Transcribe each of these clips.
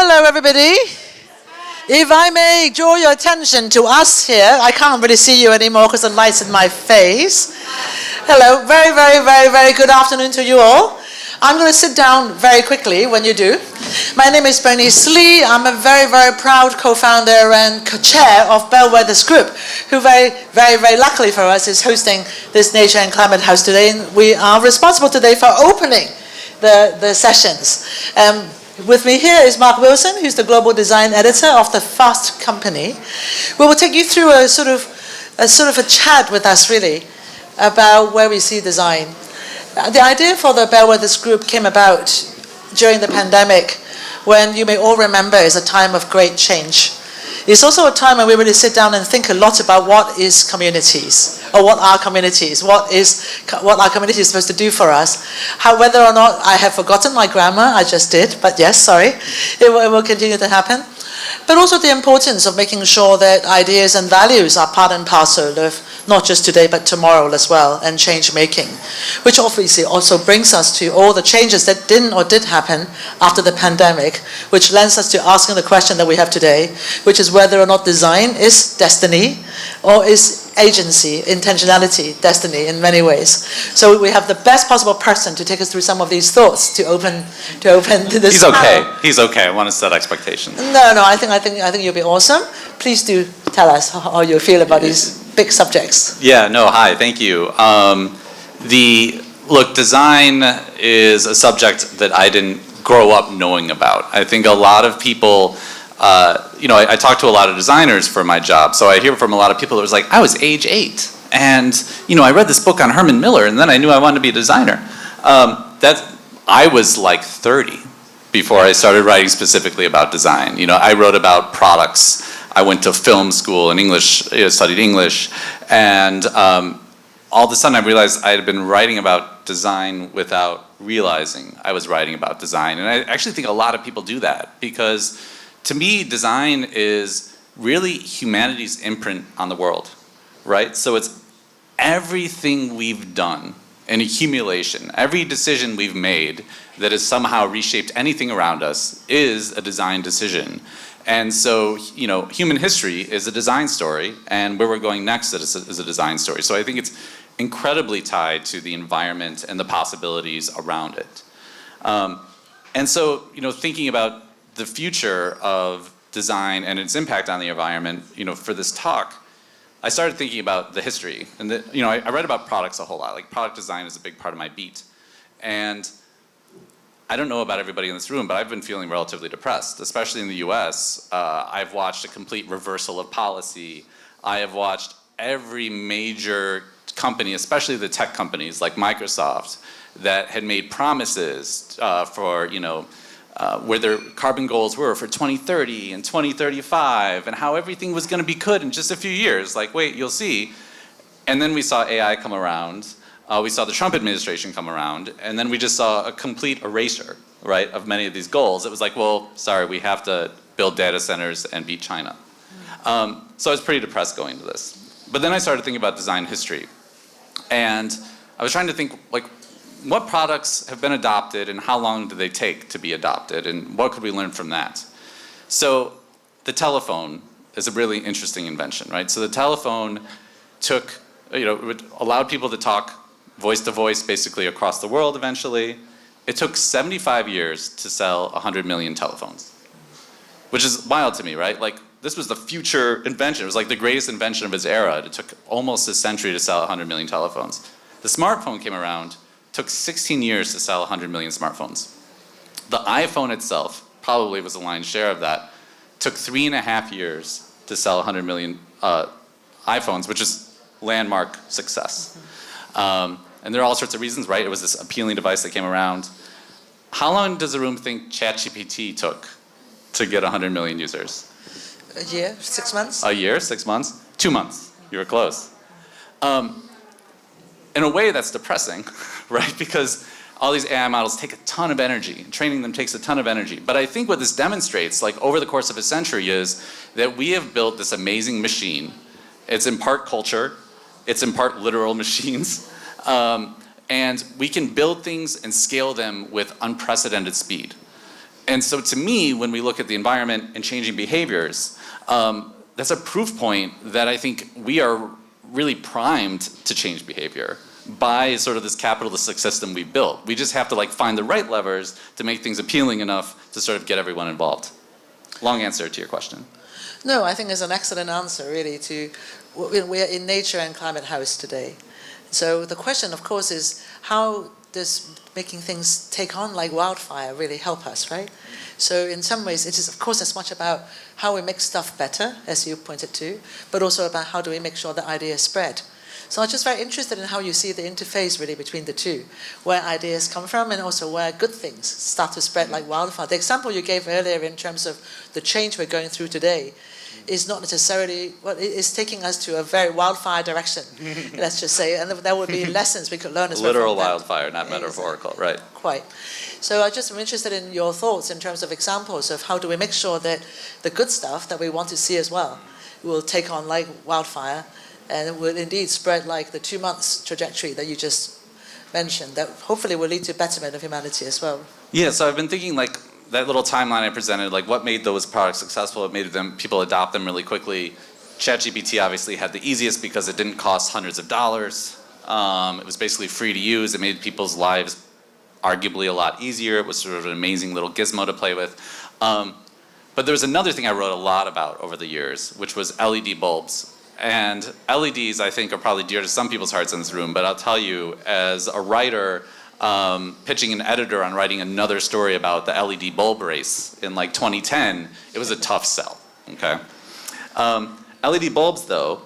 Hello, everybody. If I may draw your attention to us here, I can't really see you anymore because the light's in my face. Hello, very good afternoon to you all. I'm going to sit down very quickly when you do. My name is Bernice. I'm a very proud co-founder and co-chair of Bellwethers Group, who very luckily for us is hosting this Nature and Climate House today. And we are responsible today for opening the sessions. With me here is Mark Wilson, who's the global design editor of the Fast Company. We will take you through a sort of a chat with us, really, about where we see design. The idea for the Bellwethers Group came about during the pandemic, when you may all remember is a time of great change. It's also a time when we really sit down and think a lot about what is communities, or what are communities, what our community is supposed to do for us. Whether or not I have forgotten my grammar, I just did, but yes, sorry, it will continue to happen. But also the importance of making sure that ideas and values are part and parcel of not just today but tomorrow as well, and change making, which obviously also brings us to all the changes that didn't or did happen after the pandemic, which lends us to asking the question that we have today, which is whether or not design is destiny or is agency, intentionality, destiny in many ways. So we have the best possible person to take us through some of these thoughts to open this. He's okay. He's okay. I want to set expectations. No. I think you'll be awesome. Please do tell us how you feel about these big subjects. Yeah. No. Hi. Thank you. Look, design is a subject that I didn't grow up knowing about. I think a lot of people. I talk to a lot of designers for my job, so I hear from a lot of people that was like, I was age 8, and I read this book on Herman Miller, and then I knew I wanted to be a designer. I was like 30 before I started writing specifically about design. I wrote about products. I went to film school in English, studied English, and all of a sudden I realized I had been writing about design without realizing I was writing about design. And I actually think a lot of people do that, because to me, design is really humanity's imprint on the world, right? So it's everything we've done, an accumulation. Every decision we've made that has somehow reshaped anything around us is a design decision. And so, human history is a design story, and where we're going next is a design story. So I think it's incredibly tied to the environment and the possibilities around it. And so, thinking about the future of design and its impact on the environment, for this talk, I started thinking about the history. And I read about products a whole lot. Like, product design is a big part of my beat. And I don't know about everybody in this room, but I've been feeling relatively depressed, especially in the US. I've watched a complete reversal of policy. I have watched every major company, especially the tech companies like Microsoft, that had made promises for, where their carbon goals were for 2030 and 2035, and how everything was going to be good in just a few years. Like, wait, you'll see. And then we saw AI come around. We saw the Trump administration come around, and then we just saw a complete erasure, right, of many of these goals. It was like, well, sorry, we have to build data centers and beat China. So I was pretty depressed going into this. But then I started thinking about design history. And I was trying to think, like, what products have been adopted and how long do they take to be adopted, and what could we learn from that? So the telephone is a really interesting invention, right? So the telephone took, it allowed people to talk voice to voice basically across the world eventually. It took 75 years to sell 100 million telephones, which is wild to me, right? Like, this was the future invention. It was like the greatest invention of its era. It took almost a century to sell 100 million telephones. The smartphone came around. Took 16 years to sell 100 million smartphones. The iPhone itself probably was the lion's share of that. Took 3.5 years to sell 100 million iPhones, which is landmark success. And there are all sorts of reasons, right? It was this appealing device that came around. How long does the room think ChatGPT took to get 100 million users? A year, 6 months? A year, 6 months? 2 months. You were close. In a way, that's depressing, right? Because all these AI models take a ton of energy. Training them takes a ton of energy. But I think what this demonstrates, like over the course of a century, is that we have built this amazing machine. It's in part culture. It's in part literal machines. And we can build things and scale them with unprecedented speed. And so to me, when we look at the environment and changing behaviors, that's a proof point that I think we are really primed to change behavior by sort of this capitalistic system we've built. We just have to like find the right levers to make things appealing enough to sort of get everyone involved. Long answer to your question. No, I think it's an excellent answer, really, to we're in Nature and Climate House today. So the question, of course, is how does making things take on like wildfire really help us, right? So in some ways, it is, of course, as much about how we make stuff better, as you pointed to, but also about how do we make sure the ideas spread. So I'm just very interested in how you see the interface really between the two, where ideas come from and also where good things start to spread like wildfire. The example you gave earlier in terms of the change we're going through today is not necessarily, well, it's taking us to a very wildfire direction, let's just say, and there would be lessons we could learn as well. Literal wildfire, not metaphorical, right? Quite. So I just am interested in your thoughts in terms of examples of how do we make sure that the good stuff that we want to see as well will take on like wildfire and will indeed spread like the 2 months trajectory that you just mentioned, that hopefully will lead to betterment of humanity as well. Yeah, so I've been thinking like that little timeline I presented, like what made those products successful, what made them people adopt them really quickly. ChatGPT obviously had the easiest because it didn't cost hundreds of dollars. It was basically free to use. It made people's lives arguably a lot easier. It was sort of an amazing little gizmo to play with. But there was another thing I wrote a lot about over the years, which was LED bulbs. And LEDs, I think, are probably dear to some people's hearts in this room, but I'll tell you, as a writer, pitching an editor on writing another story about the LED bulb race in like 2010, it was a tough sell, okay? LED bulbs, though,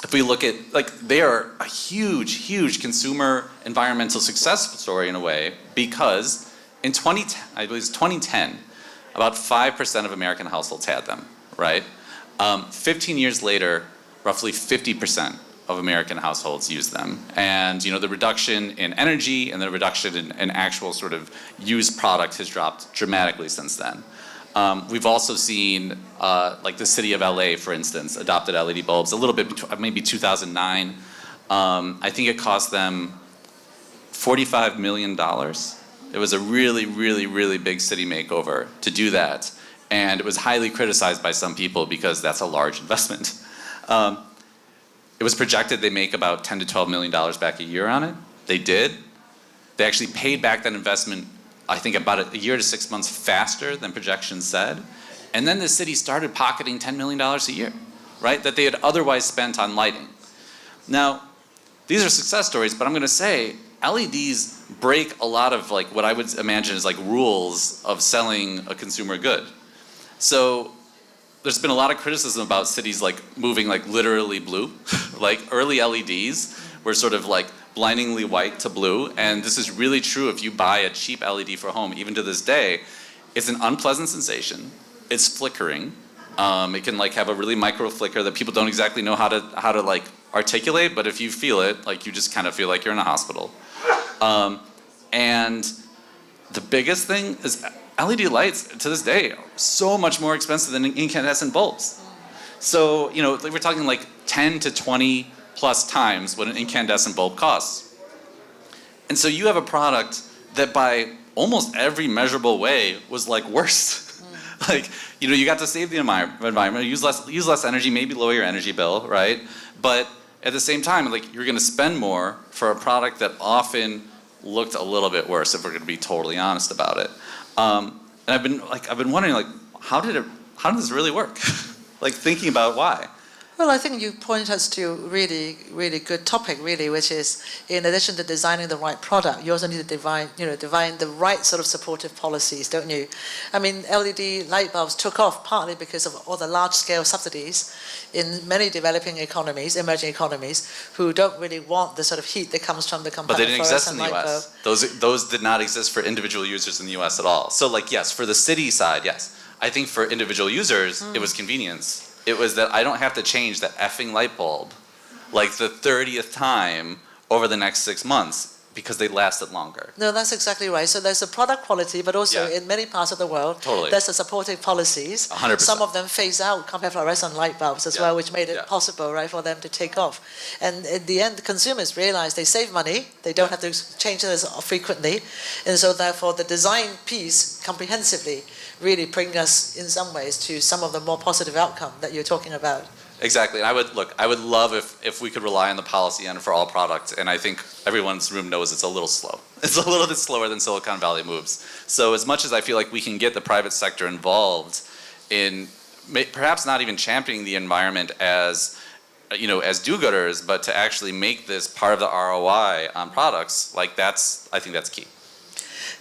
if we look at, like, they are a huge, huge consumer environmental success story in a way, because in 2010, I believe it's 2010, about 5% of American households had them, right? 15 years later, roughly 50% of American households use them. And the reduction in energy and the reduction in actual sort of used product has dropped dramatically since then. We've also seen, like the city of LA, for instance, adopted LED bulbs a little bit, maybe 2009. I think it cost them $45 million. It was a really, really, really big city makeover to do that. And it was highly criticized by some people because that's a large investment. It was projected they make about $10 to $12 million back a year on it. They did. They actually paid back that investment, I think, about a year to 6 months faster than projections said. And then the city started pocketing $10 million a year, right, that they had otherwise spent on lighting. Now, these are success stories, but I'm going to say LEDs break a lot of like what I would imagine is like rules of selling a consumer good. So there's been a lot of criticism about cities like moving like literally blue. Like early LEDs were sort of like blindingly white to blue, and this is really true if you buy a cheap LED for home. Even to this day, it's an unpleasant sensation. It's flickering. It can like have a really micro flicker that people don't exactly know how to like articulate, but if you feel it, like you just kind of feel like you're in a hospital. And the biggest thing is LED lights to this day are so much more expensive than incandescent bulbs. So, we're talking like 10 to 20 plus times what an incandescent bulb costs. And so you have a product that by almost every measurable way was like worse. Like, you got to save the environment, use less energy, maybe lower your energy bill, right? But at the same time, like, you're going to spend more for a product that often looked a little bit worse, if we're going to be totally honest about it. And I've been wondering, like, how did this really work? Like, thinking about why. Well, I think you point us to a really, really good topic, really, which is in addition to designing the right product, you also need to define the right sort of supportive policies, don't you? I mean, LED light bulbs took off partly because of all the large-scale subsidies in many developing economies, emerging economies, who don't really want the sort of heat that comes from the compound. But they didn't exist in the U.S. Those did not exist for individual users in the U.S. at all. So, like, yes, for the city side, yes. I think for individual users, it was convenience. It was that I don't have to change that effing light bulb like the 30th time over the next 6 months. because they lasted longer. No, that's exactly right. So there's the product quality, but also in many parts of the world, there's the supporting policies. 100%. Some of them phase out copper fluorescent light bulbs as well, which made it possible, right, for them to take off. And in the end, the consumers realize they save money. They don't have to change this frequently. And so therefore, the design piece comprehensively really bring us in some ways to some of the more positive outcome that you're talking about. Exactly. And I would love if we could rely on the policy end for all products. And I think everyone's room knows it's a little slow. It's a little bit slower than Silicon Valley moves. So as much as I feel like we can get the private sector involved in perhaps not even championing the environment as do-gooders, but to actually make this part of the ROI on products, I think that's key.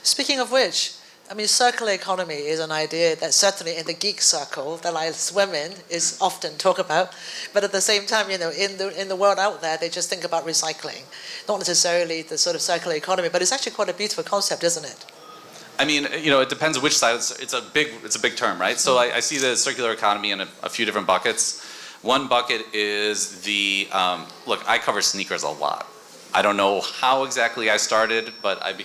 Speaking of which, I mean, circular economy is an idea that certainly in the geek circle that I swim in is often talked about. But at the same time, in the world out there, they just think about recycling, not necessarily the sort of circular economy. But it's actually quite a beautiful concept, isn't it? I mean, it depends which side. It's a big term, right? So I see the circular economy in a few different buckets. One bucket is look, I cover sneakers a lot. I don't know how exactly I started, but I've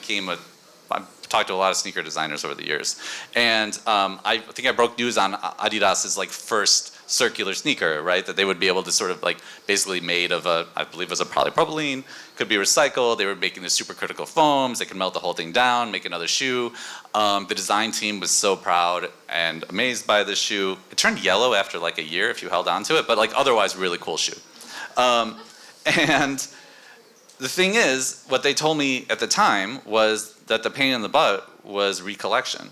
talked to a lot of sneaker designers over the years. And I think I broke news on Adidas's first circular sneaker, right? That they would be able to sort of basically made of I believe it was a polypropylene, could be recycled. They were making the supercritical foams. They could melt the whole thing down, make another shoe. The design team was so proud and amazed by this shoe. It turned yellow after a year if you held on to it, but otherwise really cool shoe. And the thing is, what they told me at the time was that the pain in the butt was recollection,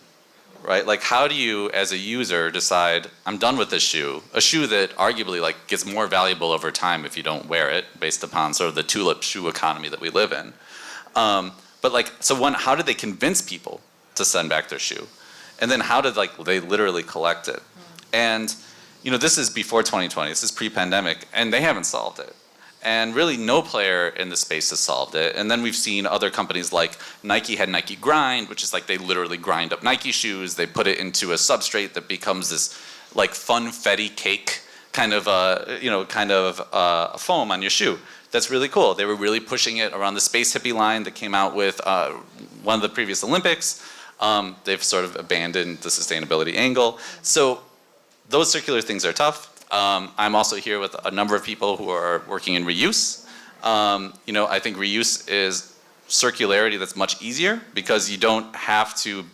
right? How do you, as a user, decide, I'm done with this shoe, a shoe that arguably gets more valuable over time if you don't wear it, based upon sort of the tulip shoe economy that we live in. How did they convince people to send back their shoe? And then how did they literally collect it? And this is before 2020, this is pre-pandemic, and they haven't solved it. And really no player in the space has solved it. And then we've seen other companies like Nike had Nike Grind, which is they literally grind up Nike shoes. They put it into a substrate that becomes this funfetti cake kind of a foam on your shoe. That's really cool. They were really pushing it around the space hippie line that came out with one of the previous Olympics. They've sort of abandoned the sustainability angle. So those circular things are tough. I'm also here with a number of people who are working in reuse. I think reuse is circularity that's much easier because you don't have to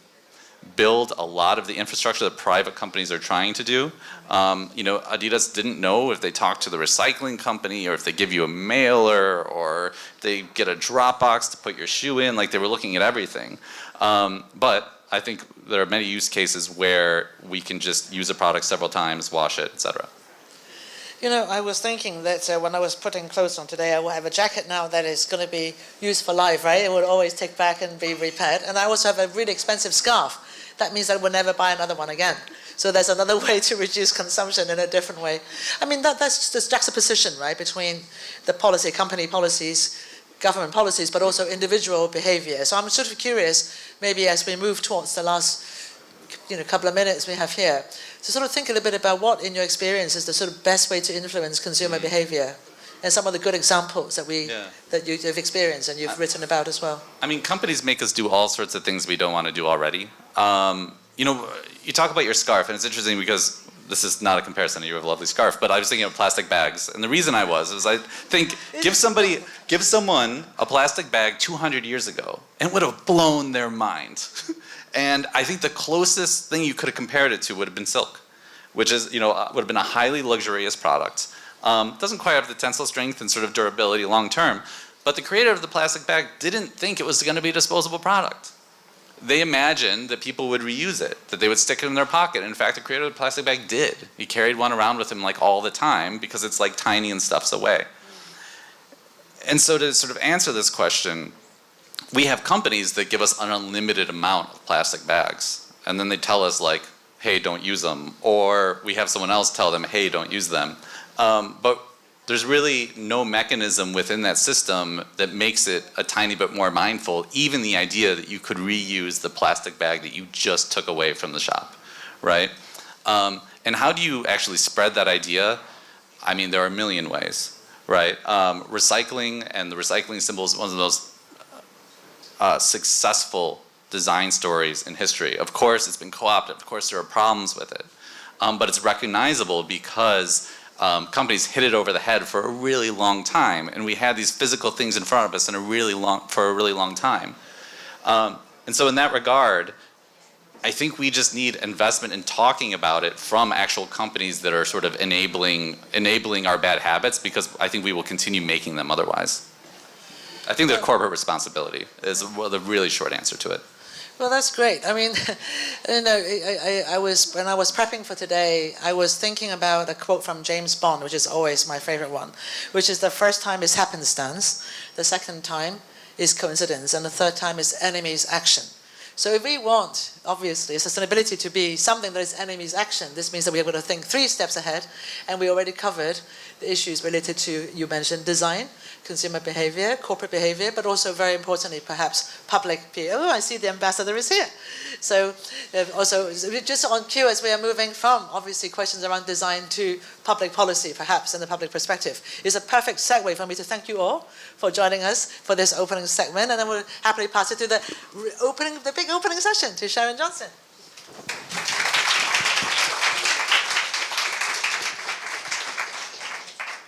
build a lot of the infrastructure that private companies are trying to do. Adidas didn't know if they talked to the recycling company or if they give you a mailer or they get a drop box to put your shoe in. They were looking at everything. But I think there are many use cases where we can just use a product several times, wash it, etc. I was thinking that when I was putting clothes on today, I will have a jacket now that is going to be used for life, right? It will always take back and be repaired. And I also have a really expensive scarf. That means I will never buy another one again. So there's another way to reduce consumption in a different way. I mean, that's just this juxtaposition, right, between the policy, company policies, government policies, but also individual behavior. So I'm sort of curious, maybe as we move towards the last couple of minutes we have here, to sort of think a little bit about what, in your experience, is the sort of best way to influence consumer behavior, and some of the good examples that you've experienced and you've written about as well. I mean, companies make us do all sorts of things we don't want to do already. You talk about your scarf, and it's interesting because this is not a comparison. You have a lovely scarf, but I was thinking of plastic bags, and the reason I think give someone a plastic bag 200 years ago, and it would have blown their mind. And I think the closest thing you could have compared it to would have been silk, which is, would have been a highly luxurious product. Doesn't quite have the tensile strength and sort of durability long term, but the creator of the plastic bag didn't think it was going to be a disposable product. They imagined that people would reuse it, that they would stick it in their pocket. In fact, the creator of the plastic bag did. He carried one around with him all the time because it's tiny and stuffs away. And so to sort of answer this question, we have companies that give us an unlimited amount of plastic bags, and then they tell us hey, don't use them, or we have someone else tell them, hey, don't use them. But there's really no mechanism within that system that makes it a tiny bit more mindful, even the idea that you could reuse the plastic bag that you just took away from the shop, right? And how do you actually spread that idea? I mean, there are a million ways, right? Recycling and the recycling symbol is one of the most successful design stories in history. Of course, it's been co-opted. Of course, there are problems with it. But it's recognizable because companies hit it over the head for a really long time, and we had these physical things in front of us for a really long time. And so in that regard, I think we just need investment in talking about it from actual companies that are sort of enabling our bad habits, because I think we will continue making them otherwise. I think the corporate responsibility is the really short answer to it. Well, that's great. I mean, when I was prepping for today, I was thinking about a quote from James Bond, which is always my favorite one, which is the first time is happenstance, the second time is coincidence, and the third time is enemy's action. So if we want, obviously, sustainability to be something that is enemy's action, this means that we are going to think 3 steps ahead, and we already covered the issues related to, you mentioned, design, consumer behavior, corporate behavior, but also very importantly, perhaps public behavior. Oh, I see the ambassador is here. So also, just on cue as we are moving from, obviously, questions around design to public policy, perhaps, and the public perspective, is a perfect segue for me to thank you all for joining us for this opening segment, and then we'll happily pass it to the big opening session to Sharon Johnson.